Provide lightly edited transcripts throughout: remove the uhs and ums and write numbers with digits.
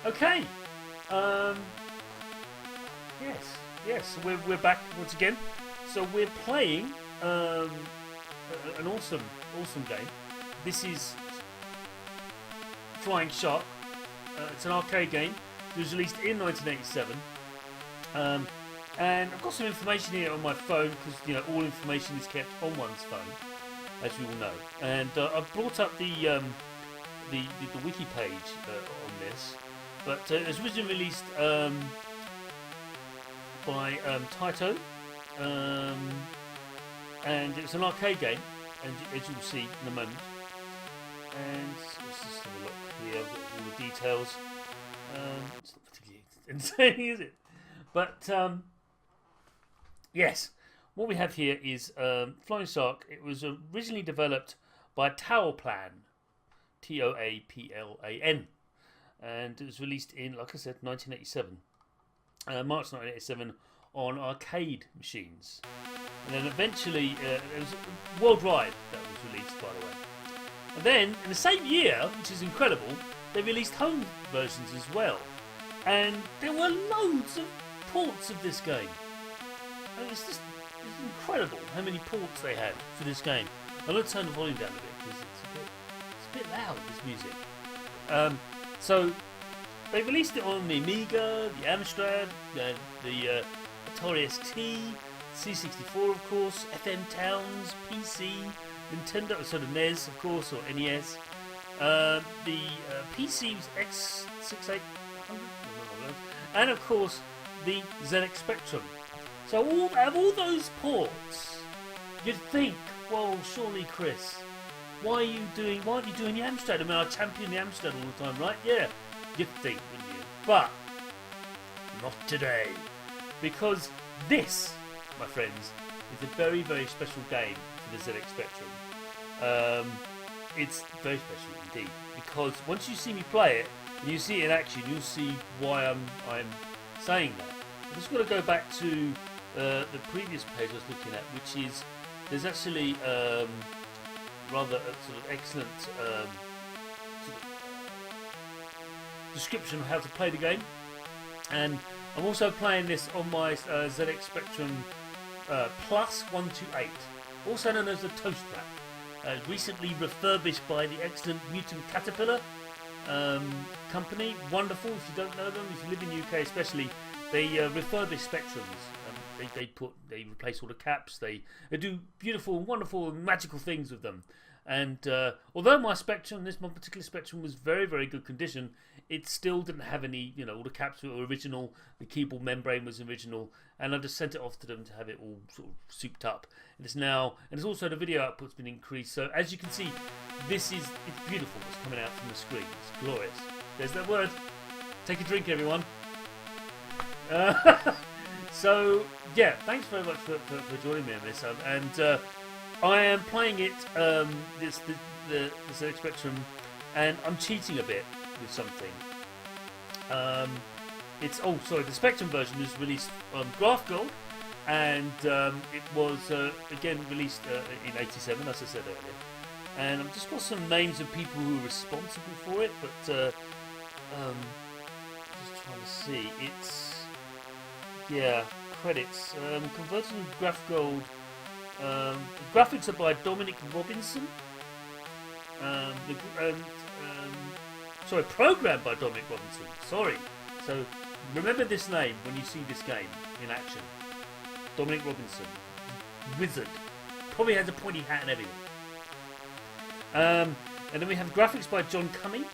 Okay. Um, yes. So we're back once again. So we're playing an awesome game. This is Flying Shark. It's an arcade game. It was released in 1987. And I've got some information here on my phone because all information is kept on one's phone, as we all know. And I've brought up the wiki page on this, but it was originally released by Taito, and it's an arcade game, and as you'll see in a moment. And let's just have a look here. I've got all the details. It's not particularly insane, is it? But yes, what we have here is Flying Shark. It was originally developed by Towerplan, Toaplan, and it was released in, like I said, 1987, March 1987, on arcade machines. And then eventually, it was worldwide that was released, by the way. And then, in the same year, which is incredible, they released home versions as well. And there were loads of ports of this game. I mean, it's incredible how many ports they had for this game. I'm going to turn the volume down a bit because it's a bit loud, this music. So they released it on the Amiga, the Amstrad, the Atari ST, C64 of course, FM Towns, PC, Nintendo, so the NES of course, or NES. The PC was X6800, and of course the ZX Spectrum. So out of all those ports, you'd think, well, surely Chris, why aren't you doing the Amstrad? I mean, I champion the Amstrad all the time, right? Yeah, you'd think, wouldn't you? But not today, because this, my friends, is a very, very special game for the ZX Spectrum. It's very special indeed, because once you see me play it and you see it in action, you'll see why I'm saying that. I'm just going to go back to the previous page I was looking at, which is there's actually rather a sort of excellent sort of description of how to play the game, and I'm also playing this on my ZX Spectrum Plus 128, also known as the Toast Rack. Recently refurbished by the excellent Mutant Caterpillar company. Wonderful. If you don't know them, if you live in the UK especially, they refurbish Spectrums. They replace all the caps. They do beautiful, wonderful, magical things with them. And although my Spectrum, this one particular Spectrum, was very, very good condition, it still didn't have any, all the caps were original, the keyboard membrane was original, and I just sent it off to them to have it all sort of souped up. And it's also the video output's been increased, so as you can see, it's beautiful what's coming out from the screen. It's glorious. There's that word. Take a drink, everyone. So yeah, thanks very much for joining me on this, and I am playing it the ZX Spectrum, and I'm cheating a bit with something. The Spectrum version is released on Graftgold, and it was again released in '87, as I said earlier. And I've just got some names of people who are responsible for it, but just trying to see. It's credits. Converted to Graftgold. Graphics are by Dominic Robinson. Programmed by Dominic Robinson. Sorry. So remember this name when you see this game in action. Dominic Robinson, wizard. Probably has a pointy hat and everything. And then we have graphics by John Cumming.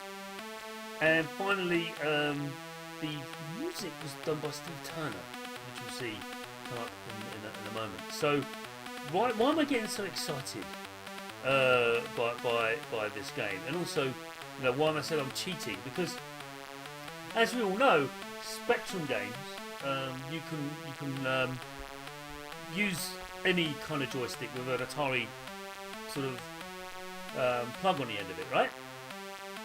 And finally, the music was done by Steve Turner, which we'll see come up in a moment. So why am I getting so excited by this game? And also, why am I saying I'm cheating? Because as we all know, Spectrum games, you can use any kind of joystick with an Atari sort of plug on the end of it, right?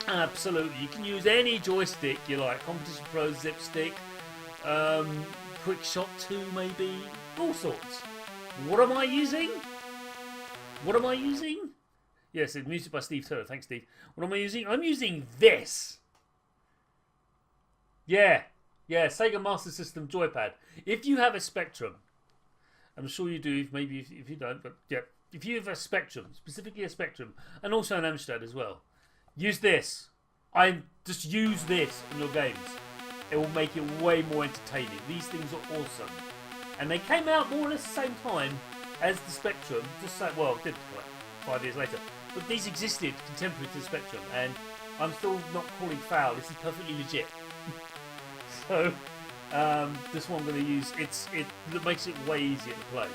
Absolutely, you can use any joystick you like. Competition Pro, Zip Stick, Quick Shot 2 maybe, all sorts. What am I using? Yes, it's music by Steve Turner. Thanks, Steve. What am I using? I'm using this. Yeah, Sega Master System joypad. If you have a Spectrum, I'm sure you do. Maybe if you don't, but yeah, if you have a Spectrum, specifically a Spectrum, and also an Amstrad as well, use this. Just use this in your games. It will make it way more entertaining. These things are awesome, and they came out more or less the same time as the Spectrum. Just like, well, did 5 years later, but these existed contemporary to the Spectrum, and I'm still not calling foul. This is perfectly legit. So this one I'm going to use. It makes it way easier to play.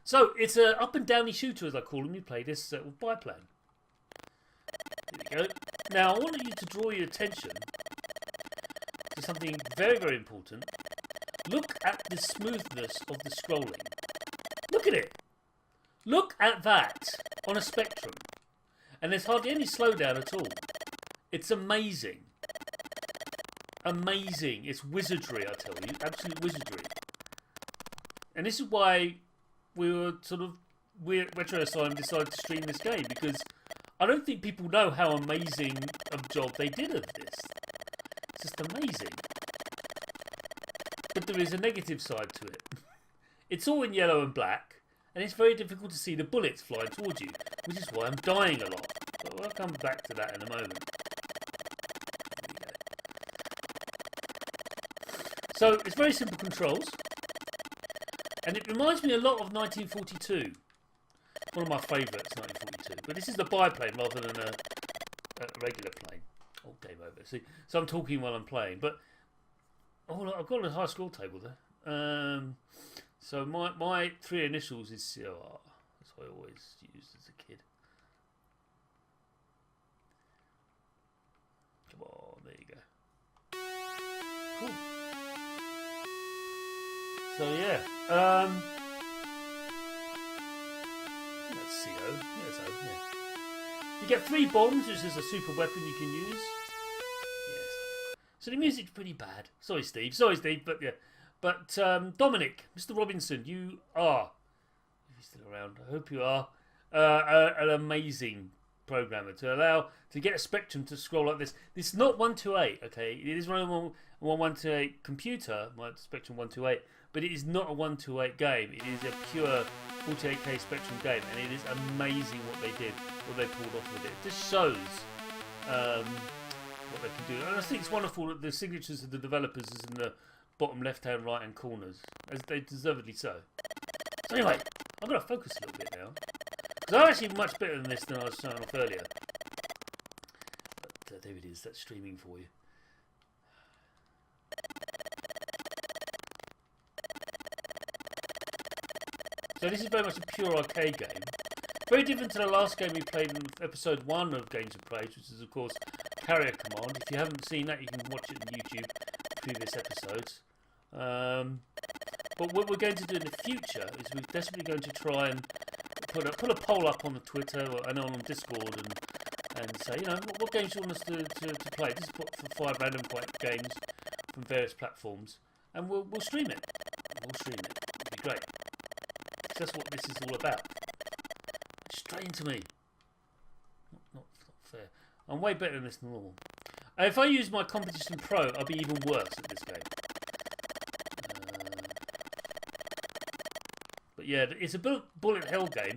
So it's a up and downy shooter, as I call them. You play this with biplane. There we go. Now I want you to draw your attention to something very, very important. Look at the smoothness of the scrolling. Look at it. Look at that on a Spectrum, and there's hardly any slowdown at all. It's amazing. Amazing. It's wizardry, I tell you. Absolute wizardry. And this is why Retro Asylum decided to stream this game, because I don't think people know how amazing a job they did of this. It's just amazing. But there is a negative side to it. It's all in yellow and black, and it's very difficult to see the bullets flying towards you, which is why I'm dying a lot. But I'll come back to that in a moment. So it's very simple controls, and it reminds me a lot of 1942. One of my favourites, 1942. But this is the biplane rather than a regular plane. Oh, game over. See, so I'm talking while I'm playing, but I've got a high score table there. So my 3 initials is COR. That's what I always used as a kid. Come on, there you go. Cool. So yeah, that's CO. Yeah, so yeah. You get 3 bombs, which is a super weapon you can use. Yes. So the music's pretty bad. Sorry, Steve, but yeah. But Dominic, Mr. Robinson, you are, if you're still around, I hope you are, an amazing programmer to get a Spectrum to scroll like this. This is not 128, okay? It is running on 128 computer, my Spectrum 128. But it is not a 128 game. It is a pure 48K Spectrum game, and it is amazing what they did, what they pulled off with it. It just shows what they can do. And I think it's wonderful that the signatures of the developers is in the bottom left-hand, right-hand corners, as they deservedly so. So anyway, I'm going to focus a little bit now, because I'm actually much better than this than I was showing off earlier. But there it is. That's streaming for you. So this is very much a pure arcade game. Very different to the last game we played in episode 1 of Games of Praise, which is of course Carrier Command. If you haven't seen that, you can watch it on YouTube, previous episodes. But what we're going to do in the future is we're desperately going to try and put a poll up on the Twitter and on Discord and say, you know, what games you want us to play. Just put for 5 random games from various platforms, and we'll stream it. It'll be great. That's what this is all about. Straight into me. Not fair. I'm way better than this than normal. If I use my Competition Pro, I'll be even worse at this game. But yeah, it's a bullet hell game.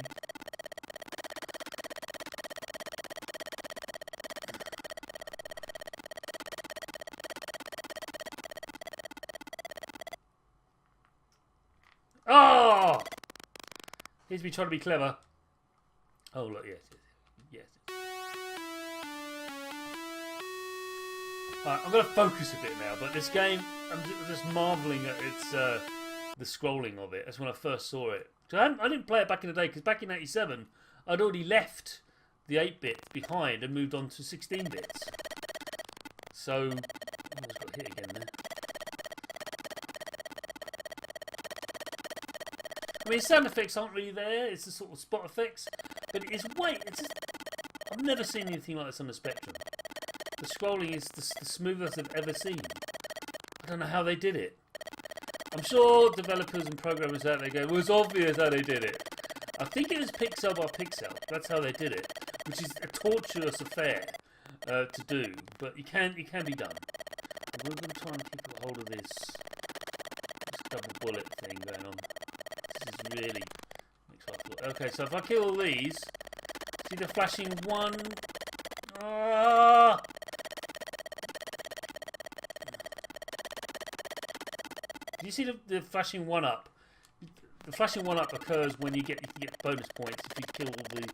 Oh! Here's me trying to be clever. Oh, look, yes. Right, I'm going to focus a bit now, but this game, I'm just marvelling at its the scrolling of it. That's when I first saw it. So I didn't play it back in the day, because back in '87, I'd already left the 8-bit behind and moved on to 16 bits. So, I almost got hit again there. I mean, sound effects aren't really there. It's the sort of spot effects, but it's just, I've never seen anything like this on the Spectrum. The scrolling is the smoothest I've ever seen. I don't know how they did it. I'm sure developers and programmers out there go, well, it's obvious how they did it. I think it was pixel by pixel. That's how they did it, which is a torturous affair to do, but it can be done. we're going to try and keep a hold of this double bullet thing going on. This is really makes life look. Okay, so if I kill all these, see the flashing one. Ah! Do you see the flashing one up? The flashing one up occurs when you get bonus points if you kill all the.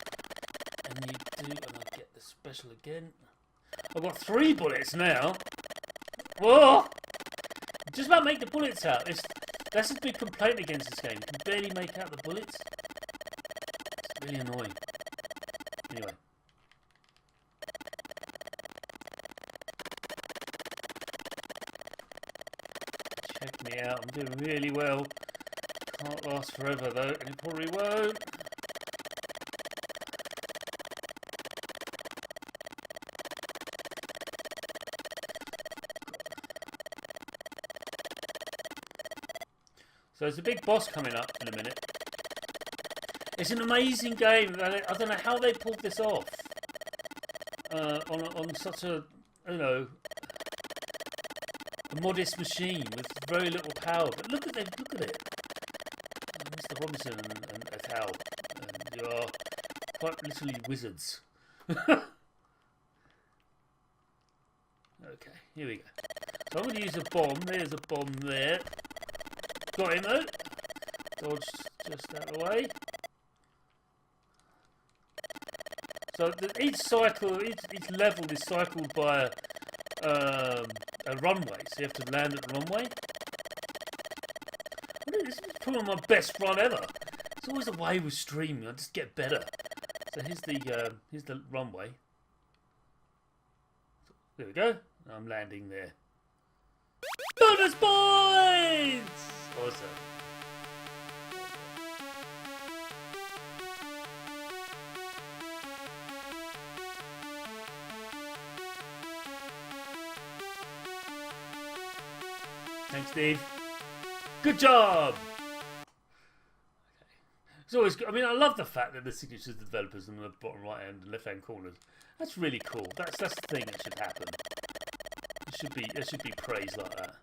And you do, and I get the special again. I've got 3 bullets now. Whoa! Just about make the bullets out. That's a big complaint against this game. You can barely make out the bullets. It's really annoying. Anyway. Check me out. I'm doing really well. Can't last forever though, and it probably won't. So there's a big boss coming up in a minute. It's an amazing game. I don't know how they pulled this off on such a, you know, a modest machine with very little power. But look at it. Mr. Robinson and et al. You are quite literally wizards. Okay, here we go. So I'm going to use a bomb. There's a bomb there. Got him though. Dodged just out of the way. So each cycle, each level is cycled by a runway. So you have to land at the runway. This is probably my best run ever. It's always a way with streaming. I just get better. So here's the runway. There we go. I'm landing there. Bonus points! Awesome. Thanks, Steve. Good job! Okay. It's always good. I mean, I love the fact that the signatures of the developers in the bottom right hand and left hand corners. That's really cool. That's the thing that should happen. There should be praise like that.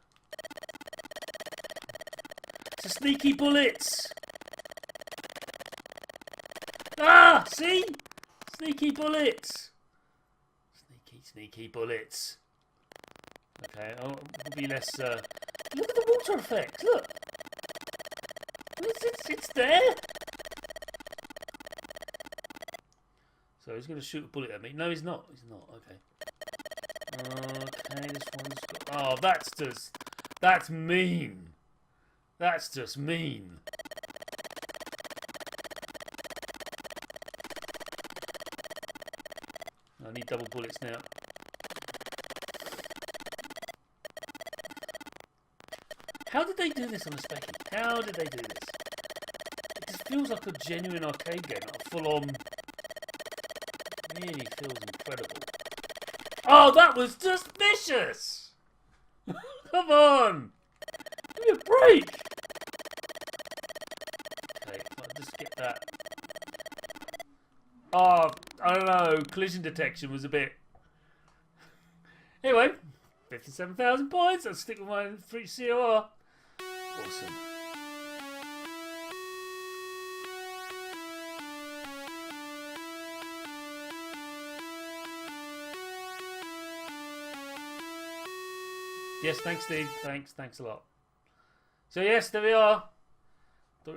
It's a sneaky bullets! Ah! See? Sneaky bullets! Sneaky bullets. Okay, I'll be less... Look at the water effects, look! It's there! So he's going to shoot a bullet at me. No, he's not. He's not. Okay. Okay, this one's got... Oh, that's mean. That's just mean. I need double bullets now. How did they do this on a Specky? How did they do this? It just feels like a genuine arcade game, like a full-on... Really feels incredible. Oh, that was just vicious! Come on! Give me a break! Okay, I'll just get that. Oh, I don't know. Collision detection was a bit... Anyway, 57,000 points. I'll stick with my free COR. Awesome. Yes, thanks, Steve. Thanks a lot. So yes, there we are.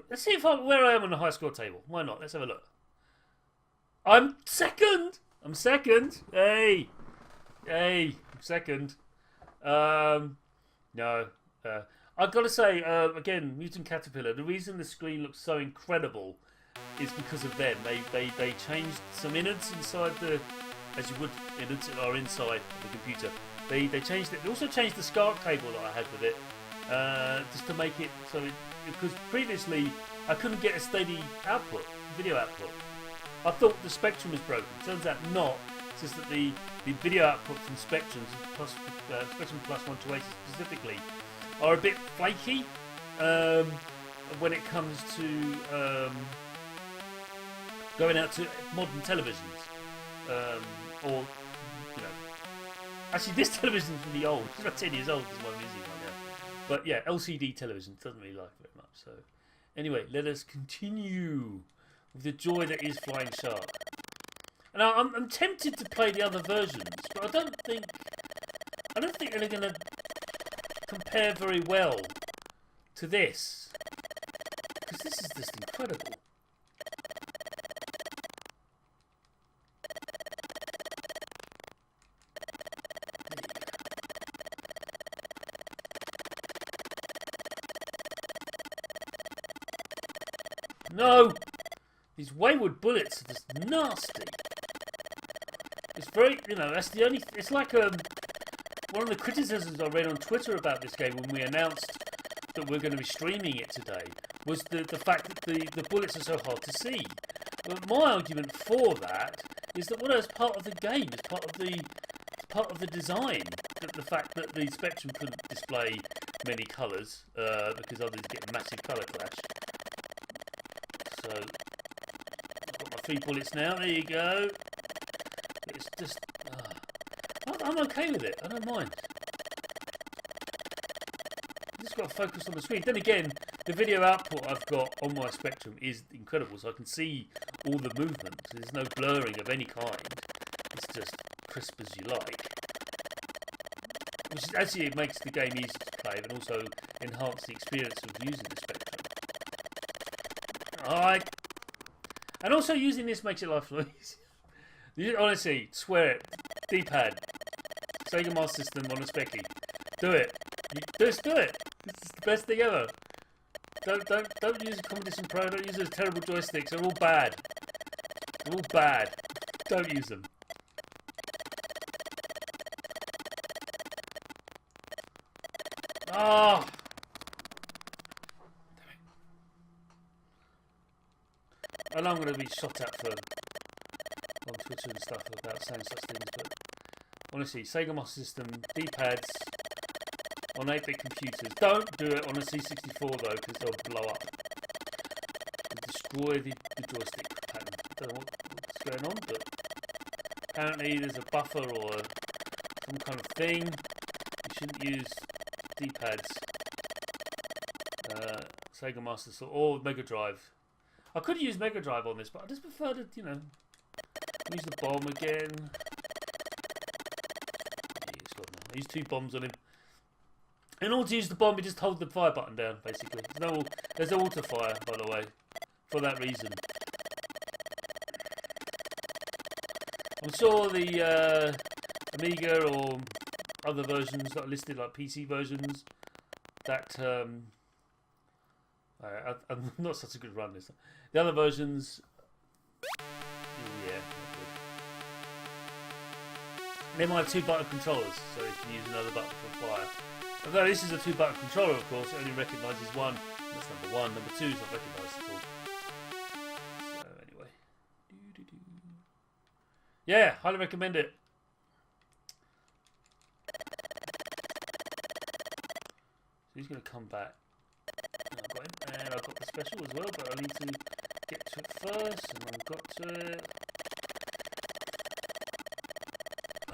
Let's see where I am on the high score table. Why not? Let's have a look. I'm second. Hey, I'm second. No. I've got to say again, Mutant Caterpillar. The reason the screen looks so incredible is because of them. They changed some innards inside the, as you would innards that are inside the computer. They changed it. They also changed the SCART cable that I had with it, just to make it so because previously I couldn't get a steady output, video output. I thought the Spectrum was broken. Turns out not. It's just that the video output from Spectrum plus Spectrum Plus 128 specifically are a bit flaky when it comes to going out to modern televisions or Actually, this television's really old. It's about 10 years old. Is what I'm using right now. But yeah, LCD television doesn't really like it very much. So anyway, let us continue with the joy that is Flying Shark. And I'm tempted to play the other versions, but I don't think they're going to compare very well to this, because this is just incredible. No! These wayward bullets are just nasty. It's very, that's the only... It's like one of the criticisms I read on Twitter about this game when we announced that we're going to be streaming it today was the fact that the bullets are so hard to see. But my argument for that is that, well, it's part of the game. It's part of the design. The fact that the Spectrum couldn't display many colours because others get massive colour clash. So, I've got my 3 bullets now. There you go. It's just... I'm okay with it. I don't mind. I've just got to focus on the screen. Then again, the video output I've got on my Spectrum is incredible, so I can see all the movements. There's no blurring of any kind. It's just crisp as you like. Which is, actually, it makes the game easier to play and also enhance the experience of using the Spectrum. And also using this makes it life a lot easier. Honestly, swear it. D-pad. Sega Master System on a Specky. Do it. Just do it. This is the best thing ever. Don't use a Competition Pro. Don't use those terrible joysticks. They're all bad. They're all bad. Don't use them. Ah. Oh. I know I'm going to be shot at for on Twitter and stuff about saying such things, but honestly, Sega Master System D-pads on 8-bit computers. Don't do it on a C64 though, because they'll blow up. They'll destroy the joystick pattern. I don't know what's going on, but apparently there's a buffer or some kind of thing. You shouldn't use D-pads. Sega Master System or Mega Drive. I could use Mega Drive on this, but I just prefer to, use the bomb again. I used 2 bombs on him. In order to use the bomb, you just hold the fire button down, basically. There's no auto fire, by the way, for that reason. I'm sure the Amiga or other versions that are listed, like PC versions, that I'm not such a good run this time. The other versions, yeah. They might have 2-button controllers, so you can use another button for fire. Although this is a 2-button controller, of course, it only recognises one. That's number 1. Number 2 is not recognised at all. So anyway, yeah, highly recommend it. So he's going to come back. I've got him, and I've got the special as well, but I need to get to it first, and I've got to it.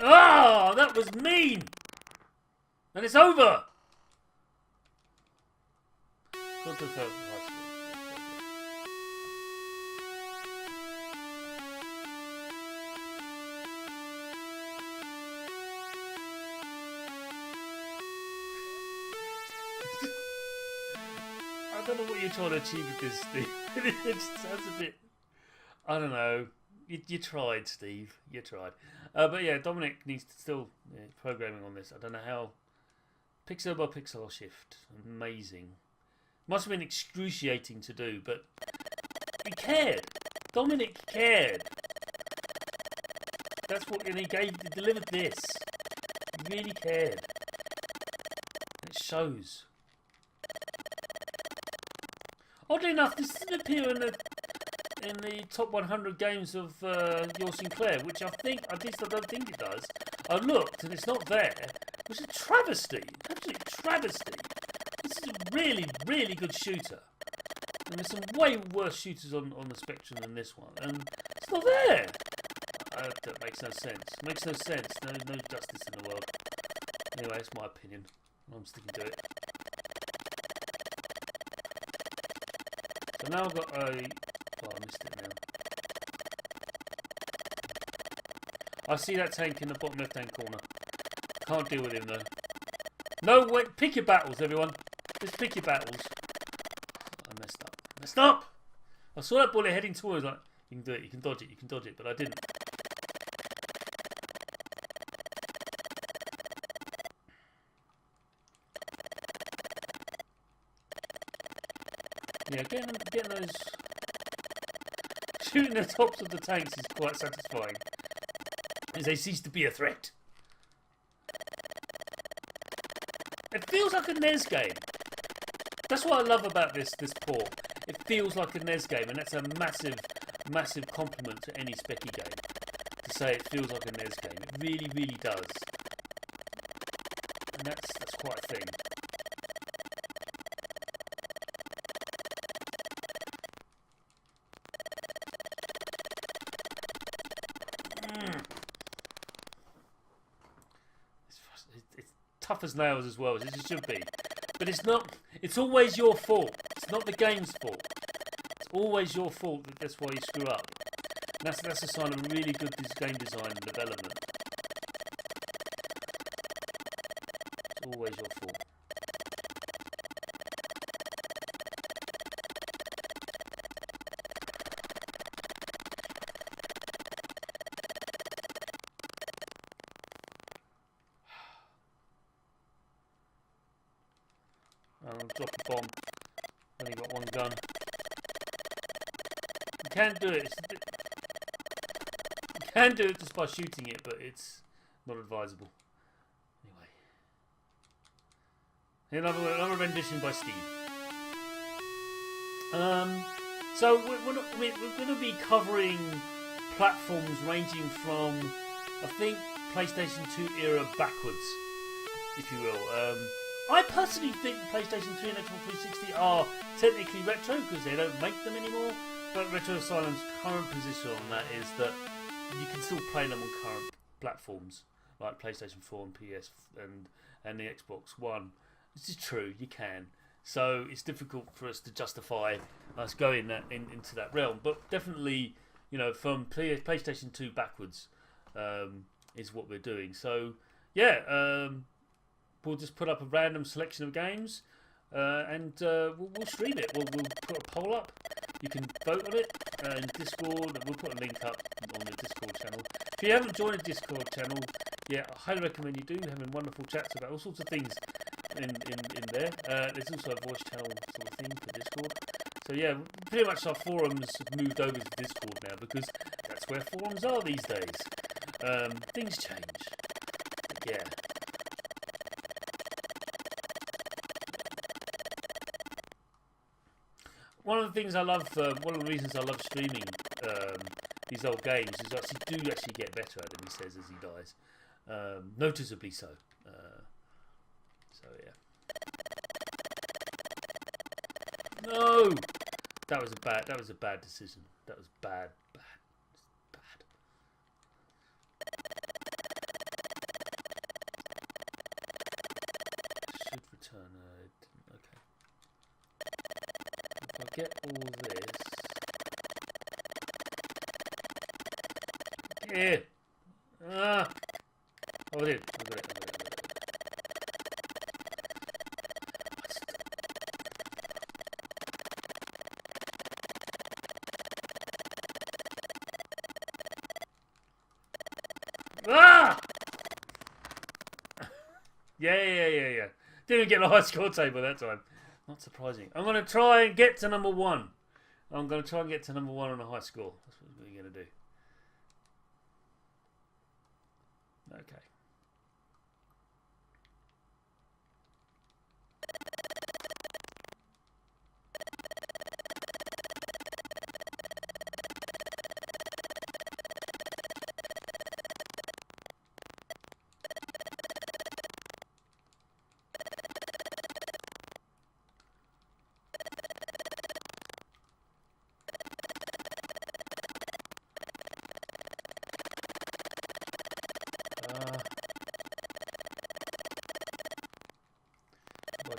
Oh, that was mean! And it's over! Got to the I don't know what you're trying to achieve with this, Steve. It just sounds a bit... I don't know. You tried, Steve. You tried. But yeah, Dominic needs to still programming on this. I don't know how. Pixel by pixel shift. Amazing. Must have been excruciating to do, but he cared. Dominic cared. That's what he delivered this. He really cared. It shows. Oddly enough, this didn't appear in the top 100 games of Your Sinclair, which at least I don't think it does. I looked and it's not there. It was a travesty, absolute travesty. This is a really, really good shooter. And there's some way worse shooters on the Spectrum than this one, and it's not there. That makes no sense. Makes no sense. No justice in the world. Anyway, it's my opinion. I'm sticking to it. So now I've got a... Oh, I missed it now. I see that tank in the bottom left-hand corner. Can't deal with him, though. No, wait. Pick your battles, everyone. Just pick your battles. I messed up. Messed up! I saw that bullet heading towards, like, you can do it, you can dodge it, but I didn't. Yeah, getting those... Shooting the tops of the tanks is quite satisfying, as they cease to be a threat. It feels like a NES game. That's what I love about this port. It feels like a NES game, and that's a massive compliment to any Specky game. To say it feels like a NES game. It really, really does. And that's quite a thing. It's tough as nails as well, as it should be. But it's not. It's always your fault. It's not the game's fault. It's always your fault that's why you screw up. And that's a sign of really good game design and development. It's always your fault. I'll drop a bomb. Only got one gun. You can do it. You can do it just by shooting it, but it's not advisable. Anyway, another rendition by Steve. So we're going to be covering platforms ranging from, I think, PlayStation 2 era backwards, if you will. I personally think the PlayStation 3 and Xbox 360 are technically retro because they don't make them anymore. But Retro Asylum's current position on that is that you can still play them on current platforms like PlayStation 4 and PS and the Xbox One. This is true, you can. So it's difficult for us to justify us going into that realm. But definitely, you know, from PlayStation 2 backwards is what we're doing. So yeah. We'll just put up a random selection of games and we'll stream it. We'll put a poll up. You can vote on it in Discord. We'll put a link up on the Discord channel. If you haven't joined the Discord channel, yeah, I highly recommend you do. We're having wonderful chats about all sorts of things in there. There's also a voice channel sort of thing for Discord. So yeah, pretty much our forums have moved over to Discord now because that's where forums are these days. Things change. But yeah. One of the things I love, one of the reasons I love streaming these old games is I do actually get better at them, he says as he dies. Noticeably so. So yeah. No! That was a bad decision. That was bad. Should return, okay. If I get all this... Here! Ah! Oh, I did. I got it. Ah! Yeah. Didn't get a high score table that time. Not surprising. I'm going to try and get to number one. I'm going to try and get to number one on a high score. That's what we're going to do. Okay.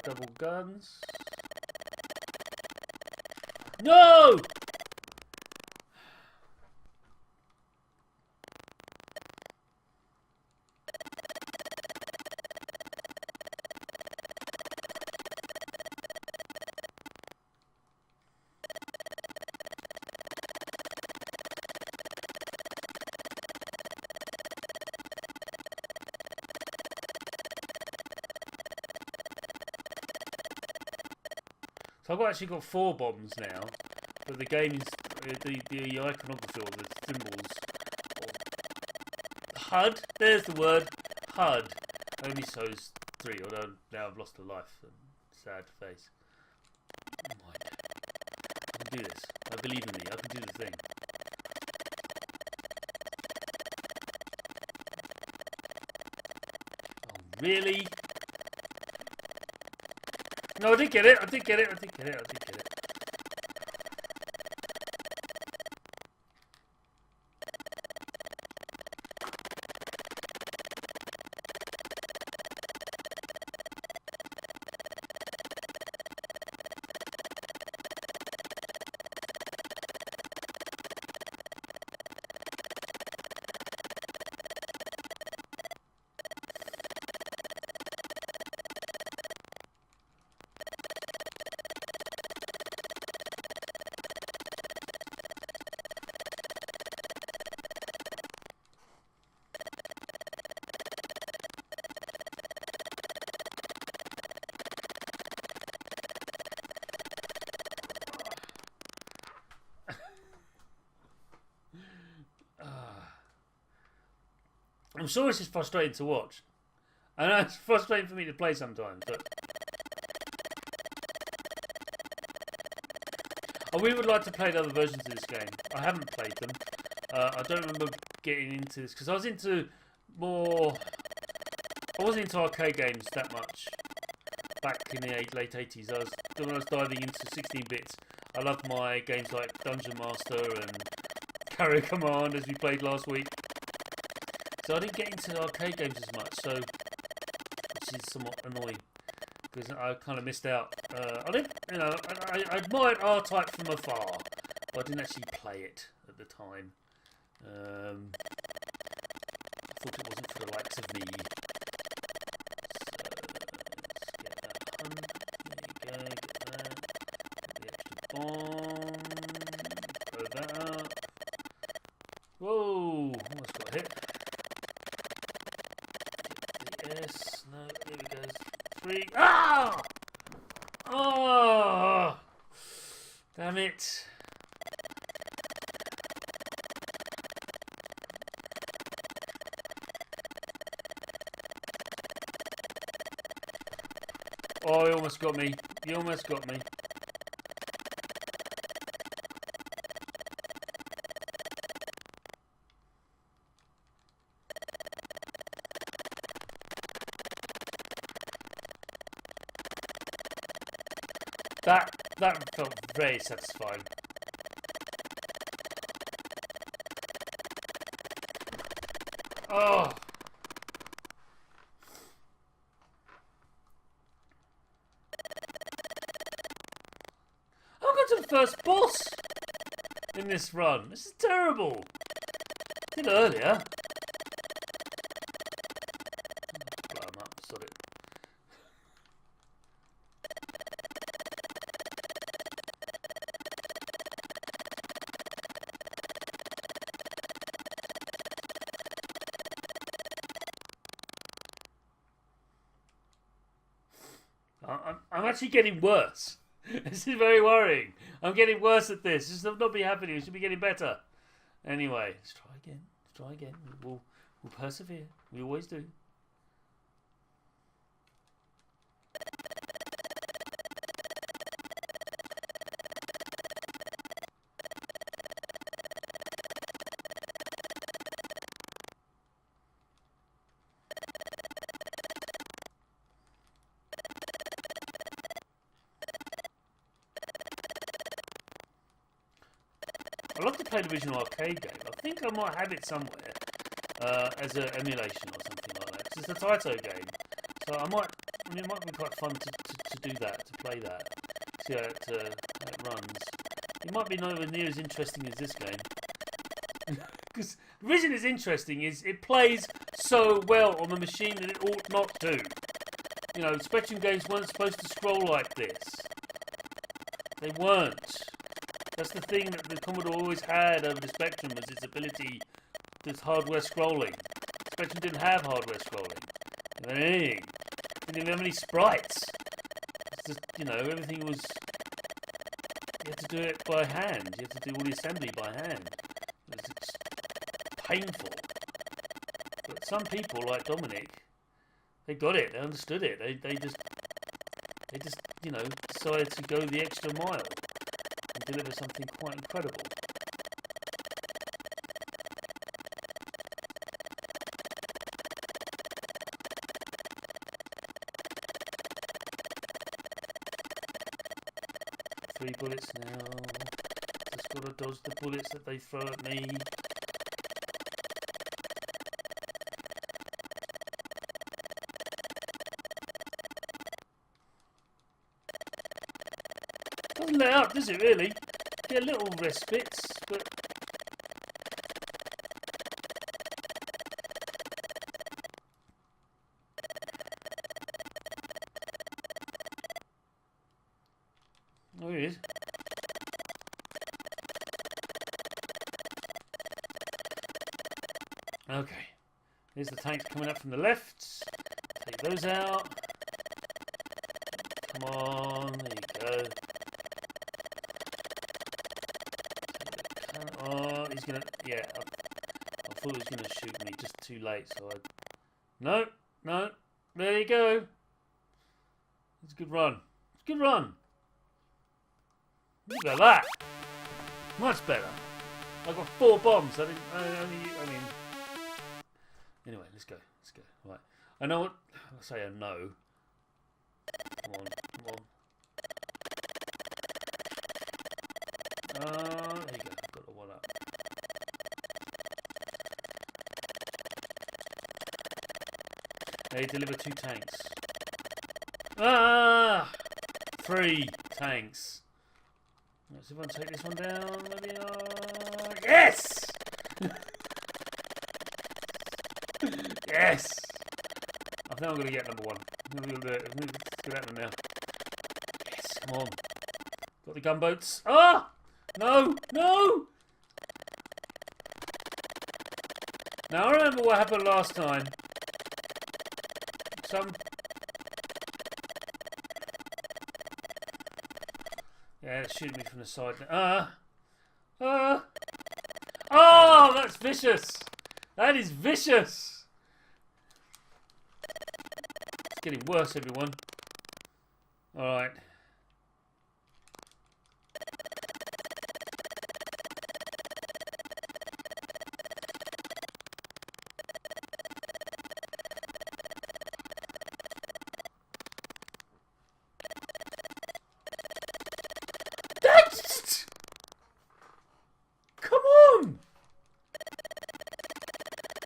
double guns. No! So I've actually got 4 bombs now, but the game is the iconography or the symbols. HUD, there's the word, HUD. Only shows 3, although now I've lost a life. Sad face. Mind. I can do this. I believe in me. I can do the thing. Oh, really? No, I did get it. I did get it. I did get it. I did get it. I'm sure this is frustrating to watch. I know it's frustrating for me to play sometimes, but I really would like to play the other versions of this game. I haven't played them. I don't remember getting into this because I was into more. I wasn't into arcade games that much back in the late 80s. When I was diving into 16 bits. I loved my games like Dungeon Master and Carrier Command, as we played last week. So I didn't get into arcade games as much, which is somewhat annoying because I kind of missed out. I admired R-Type from afar, but I didn't actually play it at the time. I thought it wasn't for the likes of me. So let's get that 100. There you go. Get that. Get the extra bomb. Throw that up. Whoa! Almost got hit. Yes, no, there we go. 3. Ah! Oh! Damn it. Oh, he almost got me. He almost got me. That felt very satisfying. Oh. I got to the first boss in this run. This is terrible. Did earlier. Blow him up, sod it. I'm actually getting worse. This is very worrying. I'm getting worse at this. This should not be happening. It should be getting better. Anyway, let's try again. Let's try again. We'll persevere. We always do. I'd love to play the original arcade game. I think I might have it somewhere as an emulation or something like that. 'Cause it's a Taito game, so I might I mean, it might be quite fun to do that, to play that, see how it runs. It might be nowhere near as interesting as this game. Because the reason it's interesting is it plays so well on the machine that it ought not to. You know, Spectrum games weren't supposed to scroll like this. They weren't. That's the thing that the Commodore always had over the Spectrum, was its ability to hardware scrolling. Spectrum didn't have hardware scrolling. It didn't have anything. Didn't even have any sprites. It's just, you know, everything was... You had to do it by hand. You had to do all the assembly by hand. It was painful. But some people, like Dominic, they got it. They understood it. They just, you know, decided to go the extra mile and deliver something quite incredible. Three bullets now. Just gotta dodge the bullets that they throw at me. Doesn't let up, does it really? Get little respites, but... Oh, here he is. Okay. Here's the tanks coming up from the left. Take those out. Come on, there you go. Oh, he's gonna... Yeah, I thought he was gonna shoot me just too late, so I... No, no. There you go. It's a good run. It's a good run. Look at that. Much better. I got 4 bombs. I mean... Anyway, let's go. Let's go. Right. I know what... I say I know. Come on. Come on. There you go. I've got the one up. They deliver 2 tanks. Ah! 3 tanks. Let's see if I can take this one down. Maybe. Yes! Yes! I think I'm going to get number 1. I'm going to do it. Let's get that one now. Yes, come on. Got the gunboats. Ah! No! No! Now I remember what happened last time. Yeah, it's shooting me from the side. Oh, that's vicious! That is vicious! It's getting worse, everyone. Alright.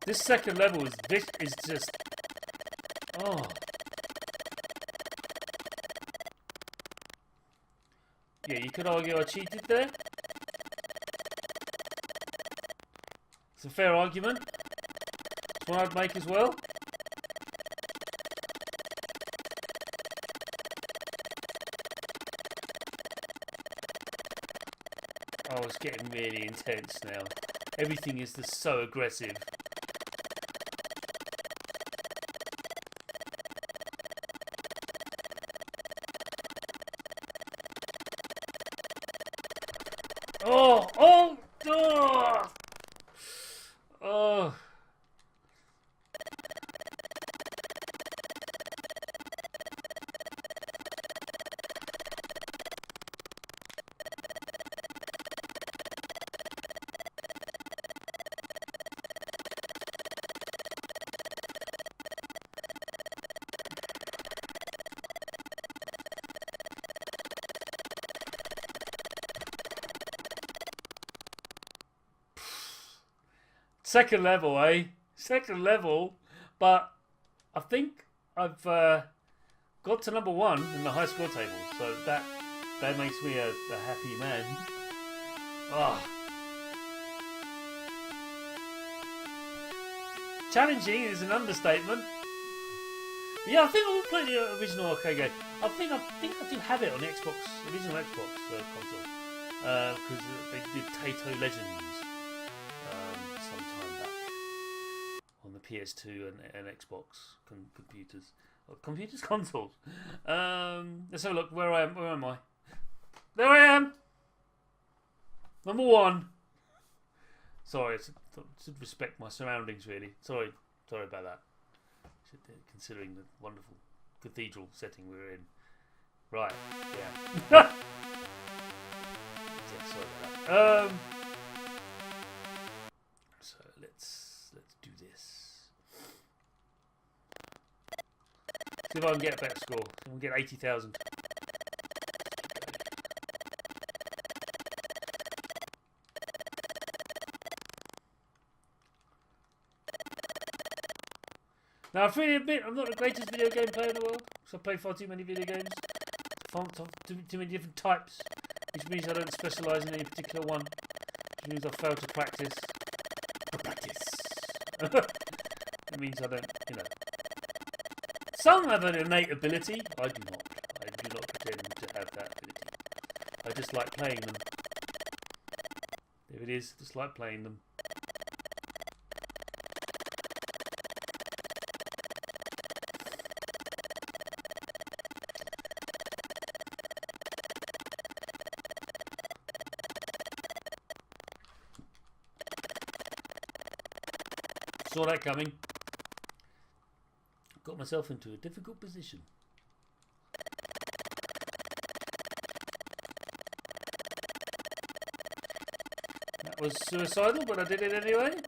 This second level is just... Oh. Yeah, you could argue I cheated there. It's a fair argument. It's one I'd make as well. Oh, it's getting really intense now. Everything is just so aggressive. Oh, oh, oh, oh. Second level, eh? Second level, but I think I've got got to number 1 in the high score table, so that makes me a happy man. Ah. Challenging is an understatement. Yeah, I think I will play the original arcade game. I think I do have it on the original Xbox console, because they did Taito Legends sometime back on the PS2 and Xbox consoles. Let's have a look. Where am I? There I am. Number 1. Sorry, I should respect my surroundings, really. Sorry about that. Considering the wonderful cathedral setting we're in. Right, yeah. Yeah, sorry about that. So let's do this. See if I can get a better score. I can get 80,000. Now, I freely admit I'm not the greatest video game player in the world, because I play far too many video games, too many different types, which means I don't specialise in any particular one, which means I fail to practice. It means I don't, Some have an innate ability. I do not. I do not pretend to have that ability. I just like playing them. There it is. Just like playing them. Saw that coming. Got myself into a difficult position. That was suicidal, but I did it anyway.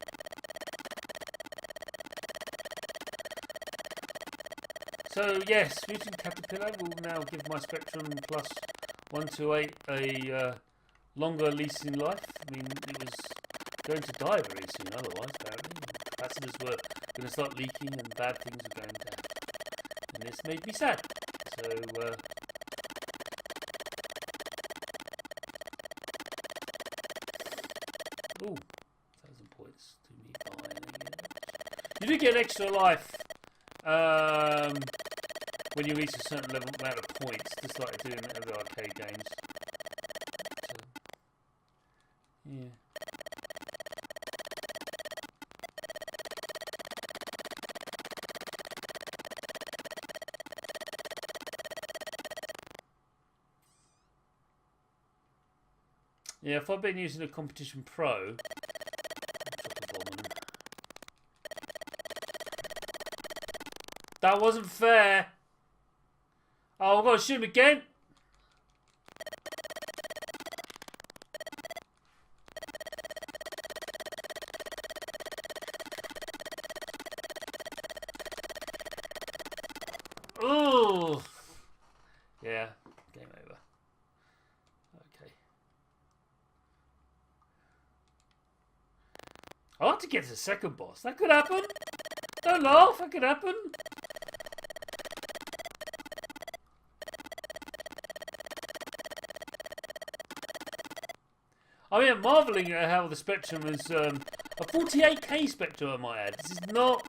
So yes, Mutant Caterpillar will now give my Spectrum Plus 128 a longer leasing life. I mean, it was going to die very soon otherwise, apparently. Capacitors were going to start leaking and bad things were going to happen. And this made me sad. So, ooh, 1,000 points to me buying. You do get extra life when you reach a certain amount of points, just like they do in other arcade games. So, yeah. Yeah, if I've been using a Competition Pro, that wasn't fair. Oh, I've got to shoot him again. Oh, yeah, game over. Okay. I want to get to the second boss. That could happen. Don't laugh. That could happen. I mean, I'm marvelling at how the Spectrum is a 48K Spectrum, I might add. This is not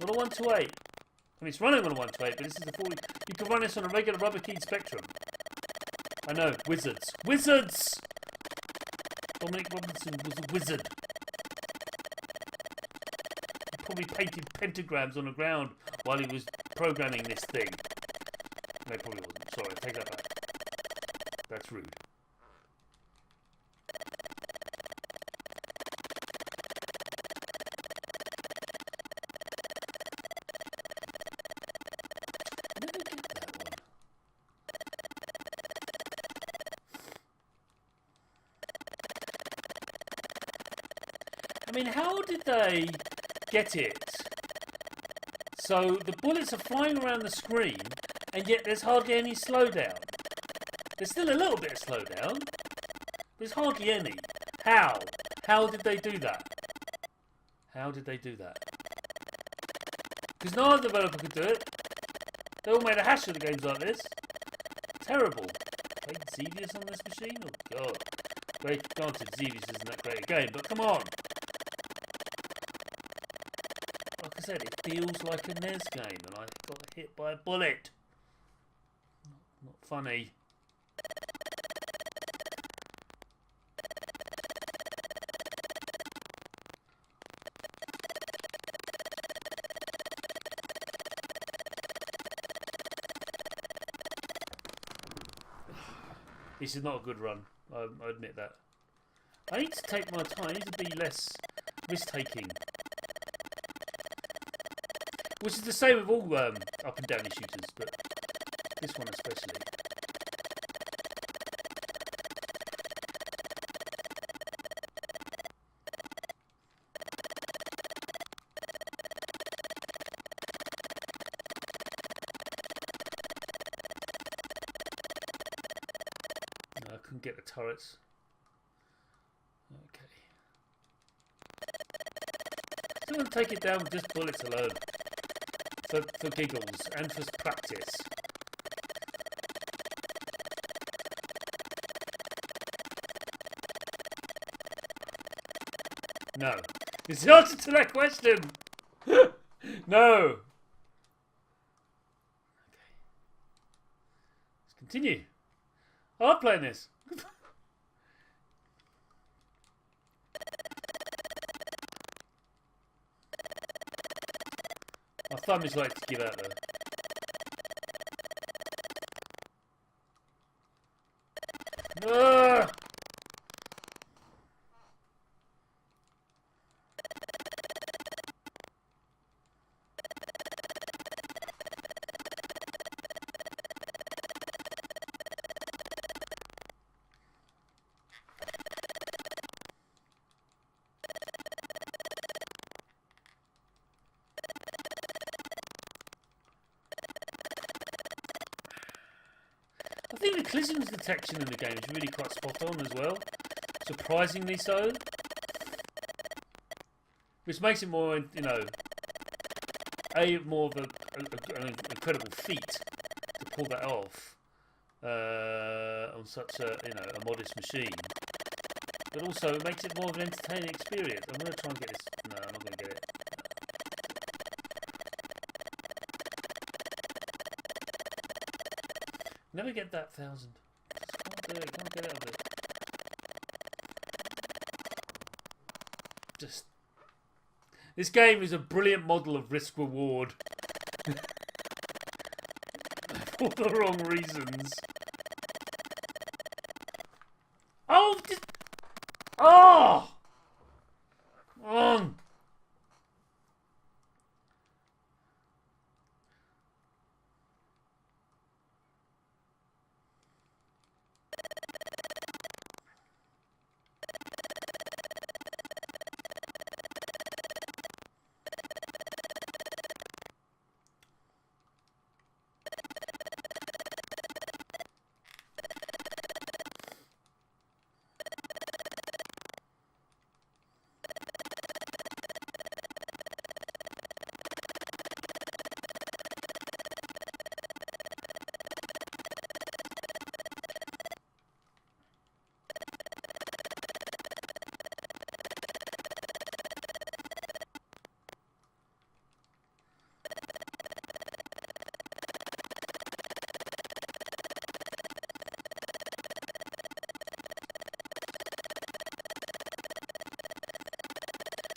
a 128. I mean, it's running on a 128, but this is a 40. You can run this on a regular rubber keyed Spectrum. I know, wizards. Wizards! Dominic Robinson was a wizard. He probably painted pentagrams on the ground while he was programming this thing. No, probably wasn't. Sorry, take that back. That's rude. I mean, how did they get it so the bullets are flying around the screen and yet there's hardly any slowdown? There's still a little bit of slowdown, but there's hardly any. How? How did they do that? How did they do that? Because no other developer could do it. They all made a hash of the games like this. Terrible. Played Xevious on this machine? Oh god. Granted, Xevious isn't that great a game, but come on. Like I said, it feels like a NES game, and I got hit by a bullet. Not funny. This is not a good run. I admit that. I need to take my time. I need to be less risk-taking. Which is the same with all up and down shooters, but this one especially. No, I couldn't get the turrets. Okay. Still going to take it down with just bullets alone. For giggles and for practice. No. Is the answer to that question? No. Okay. Let's continue. I'm playing this. My thumb is like to give out though. Ah! I think the collisions detection in the game is really quite spot on as well. Surprisingly so. Which makes it more, you know, more of an incredible feat to pull that off on such a, you know, a modest machine. But also it makes it more of an entertaining experience. I'm going to try and get this. No, I'm not going to get it. Never get that 1,000. Just can't do it. Can't get out of it. Just. This game is a brilliant model of risk reward. For the wrong reasons. Oh! Oh! Come on!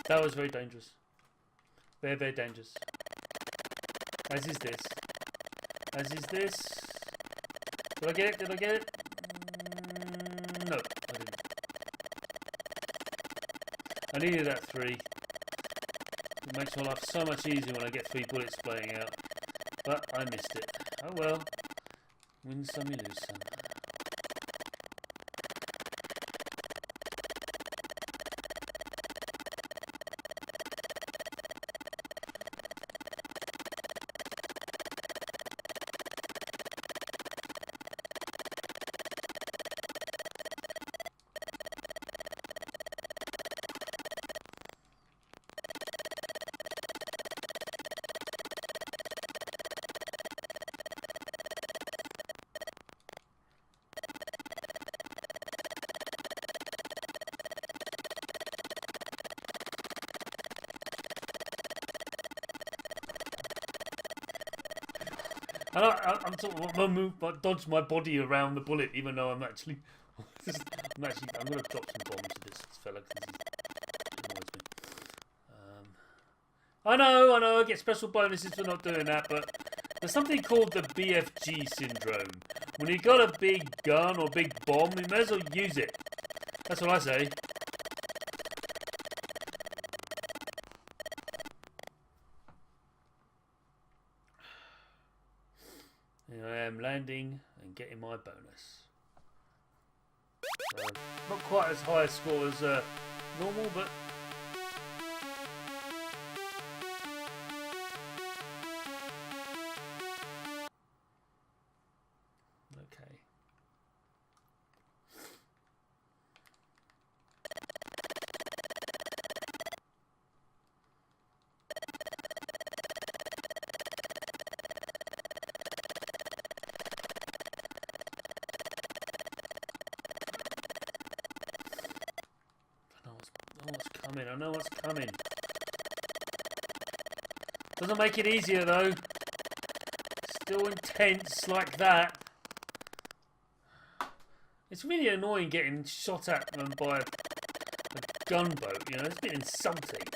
That was very dangerous. Very, very dangerous. As is this. As is this. Did I get it? Did I get it? No, I didn't. I needed that 3. It makes my life so much easier when I get 3 bullets playing out. But I missed it. Oh well. Win some, you lose some. And I'm sort of dodge my body around the bullet, even though I'm actually, I'm going to drop some bombs to this fella because he annoys me. I know, I get special bonuses for not doing that, but there's something called the BFG syndrome. When you got a big gun or big bomb, you may as well use it. That's what I say. Here I am landing and getting my bonus. Not quite as high a score as normal, but okay. I know what's coming. Doesn't make it easier though. Still intense like that. It's really annoying getting shot at by a gunboat, you know, it's a bit insulting.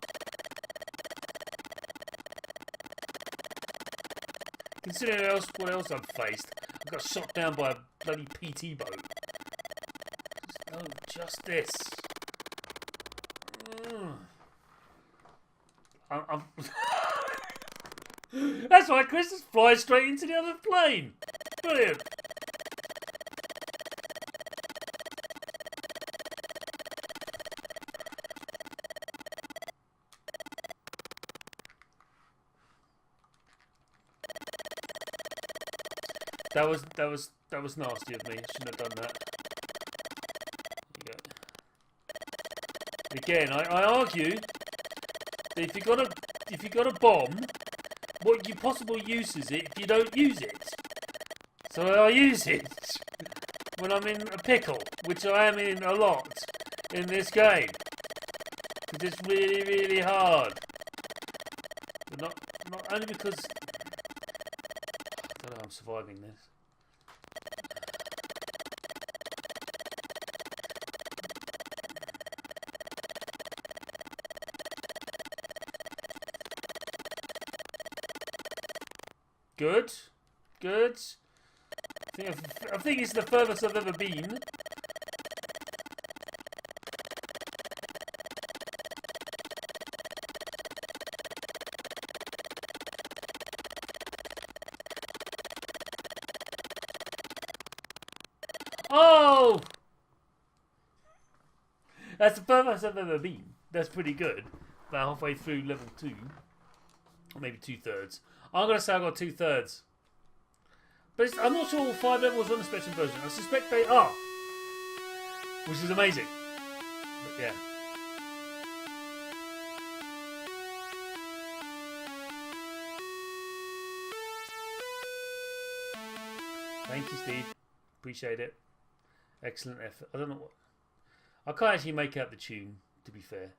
Considering what else I've faced. I got shot down by a bloody PT boat. Just this. That's why Chris just flies straight into the other plane. Brilliant. That was nasty of me. I shouldn't have done that. There you go. Again, I argue that if you got a bomb, what your possible use is it if you don't use it? So I use it when I'm in a pickle, which I am in a lot in this game. Because it's really, really hard. But not only because I don't know I'm surviving this. Good. I think it's the furthest I've ever been. Oh! That's the furthest I've ever been. That's pretty good. About halfway through level 2. Or maybe 2/3. I'm going to say I got 2/3. But I'm not sure all 5 levels on the Spectrum version. I suspect they are. Which is amazing. But yeah. Thank you, Steve. Appreciate it. Excellent effort. I don't know what... I can't actually make out the tune, to be fair.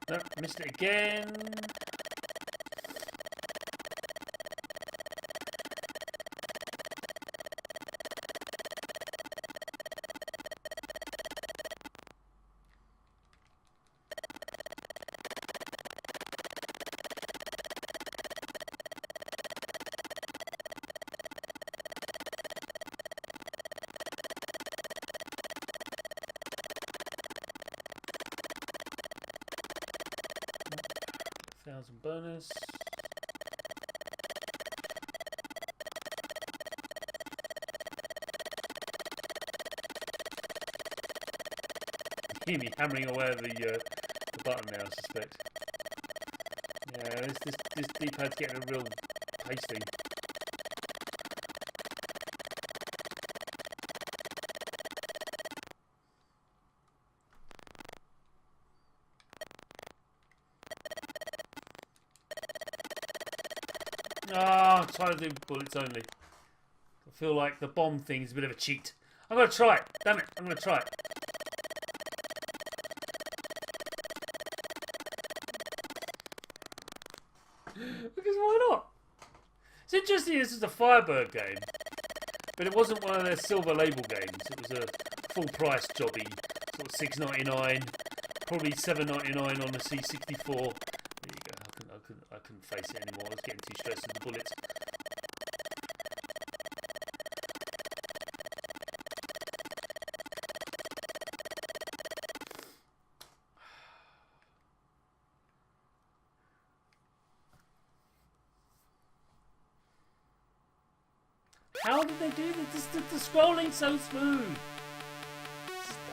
Nope, missed it again. 1,000 bonus. Hear me hammering away at the button now, I suspect. Yeah, this D-pad's getting a real pasty. Ah, I'm trying to do bullets only. I feel like the bomb thing is a bit of a cheat. I'm going to try it. Damn it, I'm going to try it. Because why not? It's interesting this is a Firebird game, but it wasn't one of their silver label games. It was a full price jobby, sort of $6.99, probably $7.99 on the C64. There you go. I couldn't face it anymore. I was getting too stressed with the bullets. How did they do this? The scrolling's so smooth.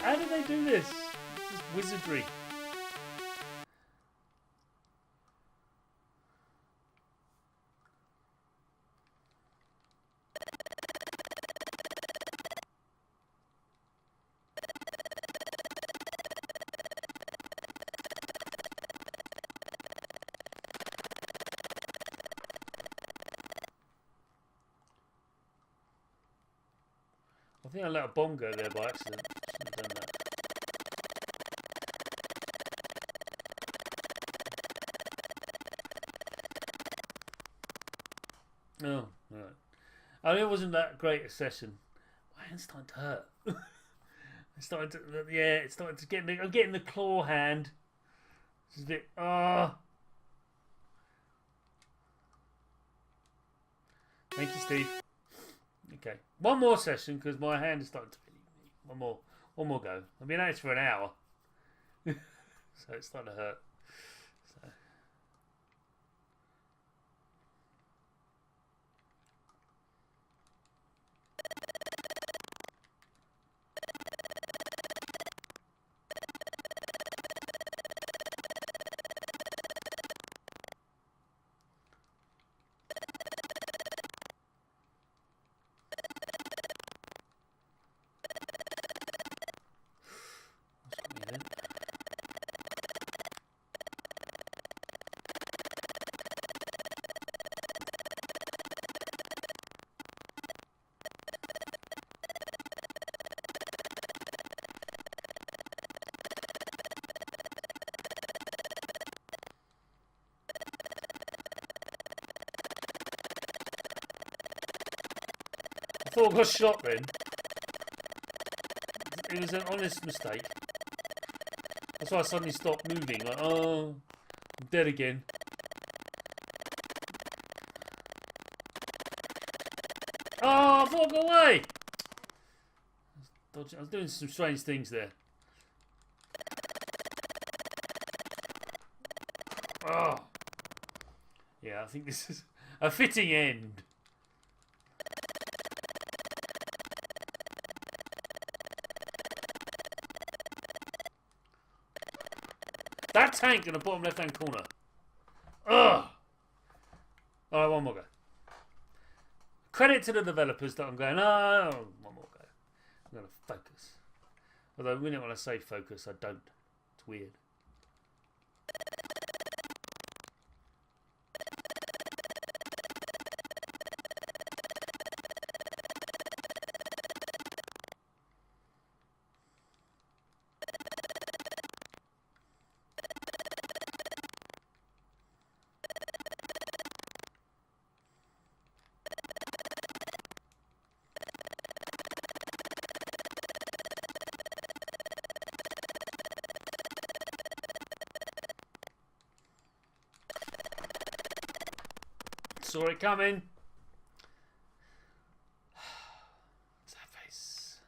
How did they do this? This is wizardry. I think I let a bomb go there by accident. Shouldn't have done that. Oh, right. I mean, it wasn't that great a session. My hand's starting to hurt. It's starting to, yeah, it's starting to get. I'm getting the claw hand. It's a bit. Ah. Thank you, Steve. Okay, one more session because my hand is starting to bleed. One more go. I've been at this for an hour, so it's starting to hurt. So. I thought I got shot then. It was an honest mistake. That's why I suddenly stopped moving. Like, oh, I'm dead again. Oh, I thought I got away. I was doing some strange things there. Oh. Yeah, I think this is a fitting end. That tank in the bottom left-hand corner. Ugh. Alright, one more go. Credit to the developers that I'm going, oh, one more go. I'm going to focus. Although, when I say focus, I don't. It's weird. Saw it coming. What's that face?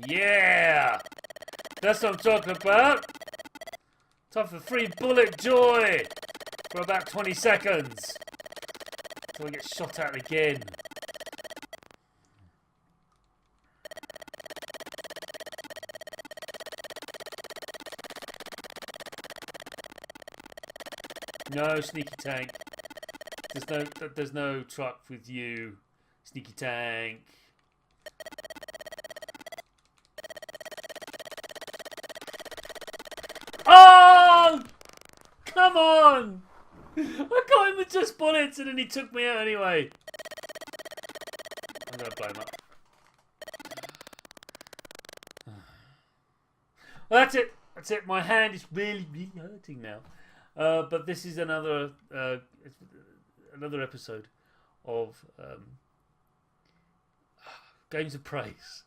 Yeah! That's what I'm talking about. Time for free bullet joy for about 20 seconds. Until I get shot at again. No, sneaky tank. There's no truck with you, sneaky tank. Oh! Come on! I got him with just bullets and then he took me out anyway. I'm gonna blow him up. Well, that's it. That's it. My hand is really, really hurting now. But this is another episode of Games of Praise.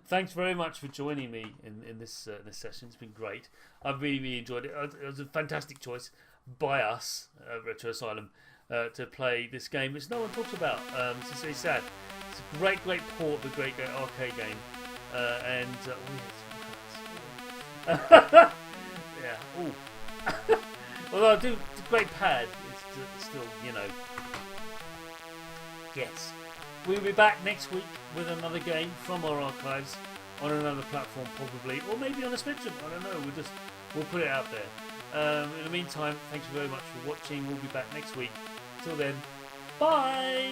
Thanks very much for joining me in this session. It's been great. I've really, really enjoyed it. It was a fantastic choice by us, Retro Asylum, to play this game, which no one talks about. It's very sad. It's a great, great port of a great, great arcade game. Yeah. Ooh. Although I do the great pad, it's still, you know. Yes. We'll be back next week with another game from our archives on another platform, probably, or maybe on a Spectrum. I don't know. We'll put it out there. In the meantime, thank you very much for watching. We'll be back next week. Till then, bye.